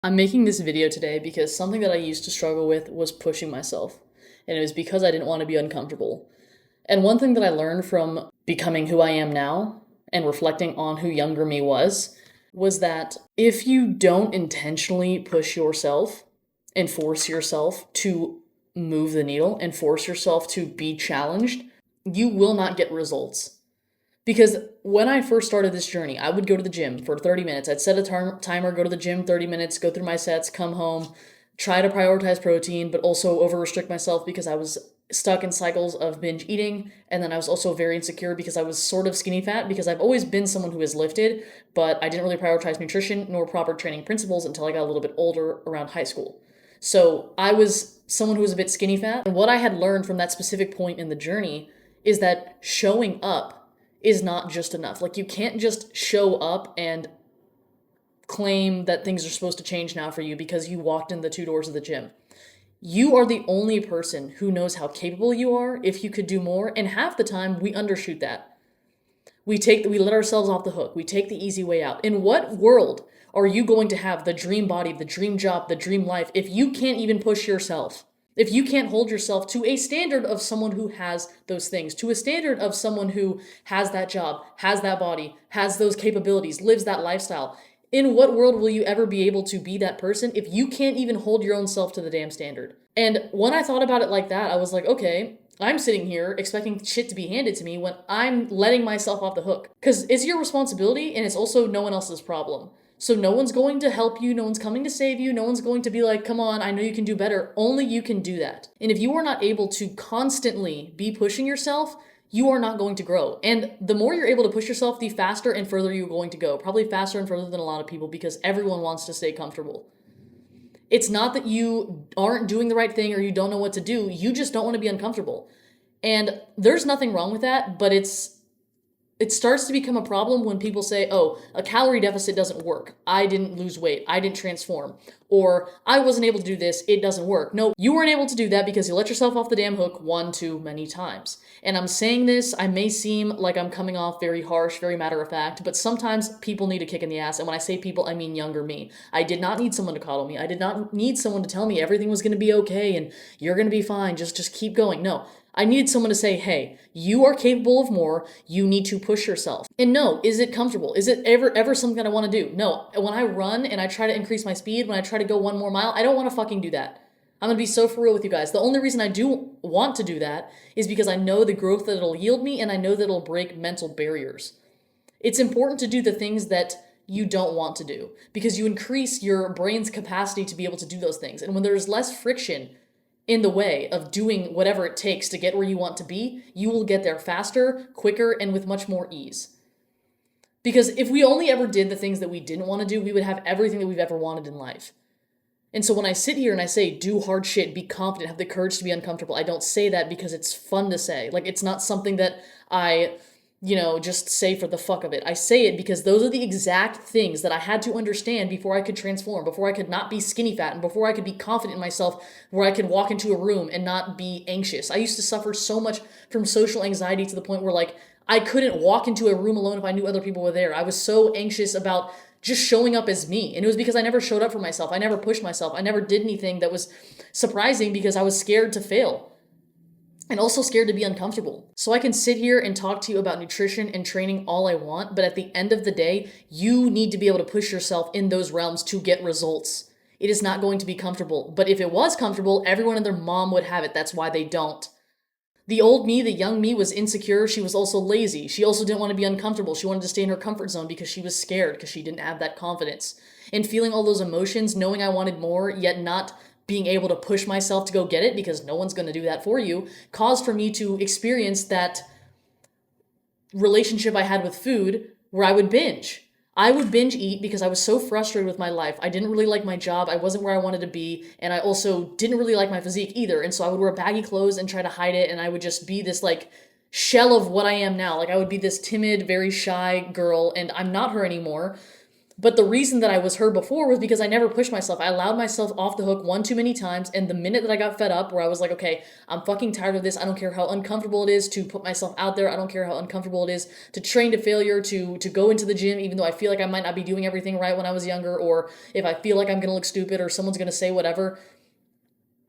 I'm making this video today because something that I used to struggle with was pushing myself. And it was because I didn't want to be uncomfortable. And one thing that I learned from becoming who I am now and reflecting on who younger me was that if you don't intentionally push yourself and force yourself to move the needle and force yourself to be challenged, you will not get results. Because when I first started this journey, I would go to the gym for 30 minutes. I'd set a timer, go to the gym 30 minutes, go through my sets, come home, try to prioritize protein, but also over restrict myself because I was stuck in cycles of binge eating. And then I was also very insecure because I was sort of skinny fat because I've always been someone who has lifted, but I didn't really prioritize nutrition nor proper training principles until I got a little bit older around high school. So I was someone who was a bit skinny fat. And what I had learned from that specific point in the journey is that showing up is not just enough. Like, you can't just show up and claim that things are supposed to change now for you because you walked in the two doors of the gym. You are the only person who knows how capable you are, if you could do more, and half the time we undershoot that. We let ourselves off the hook. We take the easy way out. In what world are you going to have the dream body, the dream job, the dream life if you can't even push yourself? If you can't hold yourself to a standard of someone who has those things, to a standard of someone who has that job, has that body, has those capabilities, lives that lifestyle, in what world will you ever be able to be that person if you can't even hold your own self to the damn standard? And when I thought about it like that, I was like, okay, I'm sitting here expecting shit to be handed to me when I'm letting myself off the hook. Because it's your responsibility and it's also no one else's problem. So no one's going to help you, no one's coming to save you, no one's going to be like, come on, I know you can do better. Only you can do that. And if you are not able to constantly be pushing yourself, you are not going to grow. And the more you're able to push yourself, the faster and further you're going to go. Probably faster and further than a lot of people because everyone wants to stay comfortable. It's not that you aren't doing the right thing or you don't know what to do, you just don't want to be uncomfortable. And there's nothing wrong with that, but it starts to become a problem when people say, oh, a calorie deficit doesn't work. I didn't lose weight. I didn't transform. Or I wasn't able to do this. It doesn't work. No, you weren't able to do that because you let yourself off the damn hook one too many times. And I'm saying this, I may seem like I'm coming off very harsh, very matter of fact, but sometimes people need a kick in the ass. And when I say people, I mean younger me. I did not need someone to coddle me. I did not need someone to tell me everything was going to be okay and you're going to be fine. Just keep going. No. I needed someone to say, hey, you are capable of more. You need to push yourself. And no, is it comfortable? Is it ever something that I want to do? No. When I run and I try to increase my speed, when I try to go one more mile, I don't want to fucking do that. I'm going to be so for real with you guys. The only reason I do want to do that is because I know the growth that it'll yield me and I know that it'll break mental barriers. It's important to do the things that you don't want to do because you increase your brain's capacity to be able to do those things. And when there's less friction in the way of doing whatever it takes to get where you want to be, you will get there faster, quicker, and with much more ease. Because if we only ever did the things that we didn't want to do, we would have everything that we've ever wanted in life. And so when I sit here and I say, do hard shit, be confident, have the courage to be uncomfortable, I don't say that because it's fun to say. Like, it's not something that I just say for the fuck of it. I say it because those are the exact things that I had to understand before I could transform, before I could not be skinny fat, and before I could be confident in myself, where I could walk into a room and not be anxious. I used to suffer so much from social anxiety to the point where, like, I couldn't walk into a room alone if I knew other people were there. I was so anxious about just showing up as me. And it was because I never showed up for myself. I never pushed myself. I never did anything that was surprising because I was scared to fail. And also scared to be uncomfortable. So I can sit here and talk to you about nutrition and training all I want, but at the end of the day, you need to be able to push yourself in those realms to get results. It is not going to be comfortable. But if it was comfortable, everyone and their mom would have it. That's why they don't. The old me, the young me, was insecure. She was also lazy. She also didn't want to be uncomfortable. She wanted to stay in her comfort zone because she was scared, because she didn't have that confidence. And feeling all those emotions, knowing I wanted more, yet not being able to push myself to go get it because no one's going to do that for you, caused for me to experience that relationship I had with food where I would binge. I would binge eat because I was so frustrated with my life. I didn't really like my job. I wasn't where I wanted to be. And I also didn't really like my physique either. And so I would wear baggy clothes and try to hide it. And I would just be this like shell of what I am now. Like, I would be this timid, very shy girl, and I'm not her anymore. But the reason that I was her before was because I never pushed myself. I allowed myself off the hook one too many times. And the minute that I got fed up, where I was like, okay, I'm fucking tired of this. I don't care how uncomfortable it is to put myself out there. I don't care how uncomfortable it is to train to failure, to go into the gym, even though I feel like I might not be doing everything right when I was younger, or if I feel like I'm gonna look stupid or someone's gonna say whatever.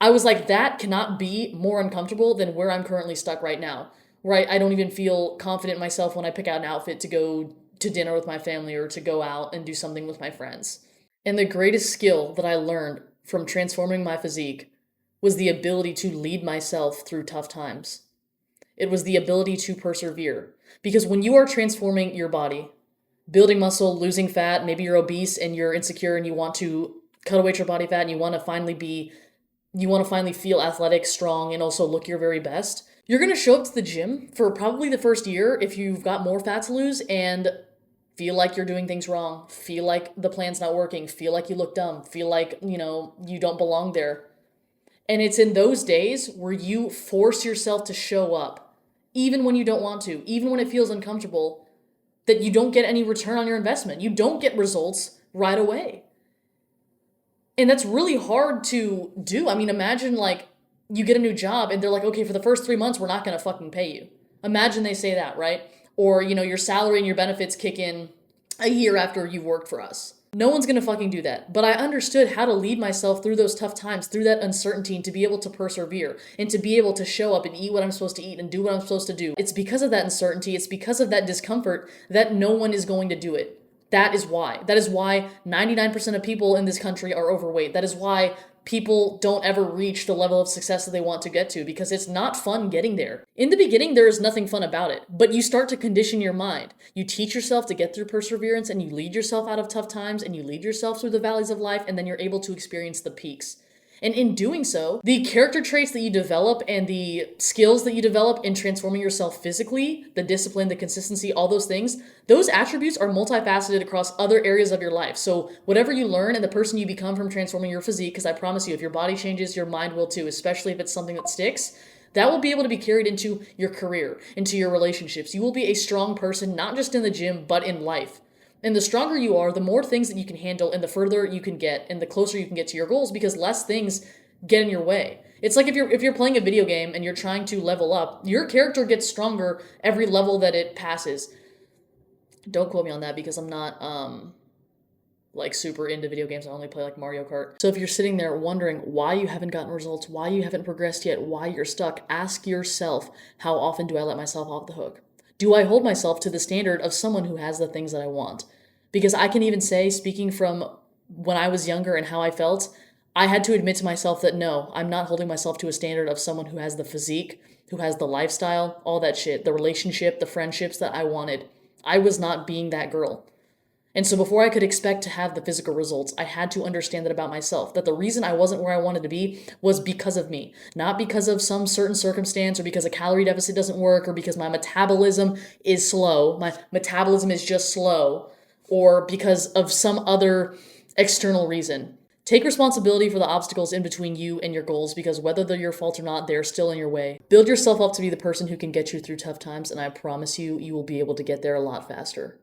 I was like, that cannot be more uncomfortable than where I'm currently stuck right now. Right? I don't even feel confident in myself when I pick out an outfit to go to dinner with my family or to go out and do something with my friends. And the greatest skill that I learned from transforming my physique was the ability to lead myself through tough times. It was the ability to persevere. Because when you are transforming your body, building muscle, losing fat, maybe you're obese and you're insecure and you want to cut away your body fat and you want to finally feel athletic, strong, and also look your very best. You're going to show up to the gym for probably the first year if you've got more fat to lose and feel like you're doing things wrong, feel like the plan's not working, feel like you look dumb, feel like, you don't belong there. And it's in those days where you force yourself to show up, even when you don't want to, even when it feels uncomfortable, that you don't get any return on your investment. You don't get results right away. And that's really hard to do. I mean, imagine like you get a new job and they're like, okay, for the first 3 months, we're not going to fucking pay you. Imagine they say that, right? Or, your salary and your benefits kick in a year after you've worked for us. No one's going to fucking do that. But I understood how to lead myself through those tough times, through that uncertainty, and to be able to persevere and to be able to show up and eat what I'm supposed to eat and do what I'm supposed to do. It's because of that uncertainty, it's because of that discomfort that no one is going to do it. That is why. That is why 99% of people in this country are overweight. That is why people don't ever reach the level of success that they want to get to, because it's not fun getting there. In the beginning, there is nothing fun about it, but you start to condition your mind. You teach yourself to get through perseverance, and you lead yourself out of tough times, and you lead yourself through the valleys of life, and then you're able to experience the peaks. And in doing so, the character traits that you develop and the skills that you develop in transforming yourself physically, the discipline, the consistency, all those things, those attributes are multifaceted across other areas of your life. So whatever you learn and the person you become from transforming your physique, because I promise you, if your body changes, your mind will too, especially if it's something that sticks, that will be able to be carried into your career, into your relationships. You will be a strong person, not just in the gym, but in life. And the stronger you are, the more things that you can handle and the further you can get and the closer you can get to your goals, because less things get in your way. It's like if you're playing a video game and you're trying to level up, your character gets stronger every level that it passes. Don't quote me on that because I'm not like super into video games. I only play like Mario Kart. So if you're sitting there wondering why you haven't gotten results, why you haven't progressed yet, why you're stuck, ask yourself, how often do I let myself off the hook? Do I hold myself to the standard of someone who has the things that I want? Because I can even say, speaking from when I was younger and how I felt, I had to admit to myself that no, I'm not holding myself to a standard of someone who has the physique, who has the lifestyle, all that shit, the relationship, the friendships that I wanted. I was not being that girl. And so before I could expect to have the physical results, I had to understand that about myself, that the reason I wasn't where I wanted to be was because of me, not because of some certain circumstance or because a calorie deficit doesn't work or because my metabolism is slow. My metabolism is just slow, or because of some other external reason. Take responsibility for the obstacles in between you and your goals, because whether they're your fault or not, they're still in your way. Build yourself up to be the person who can get you through tough times, and I promise you, you will be able to get there a lot faster.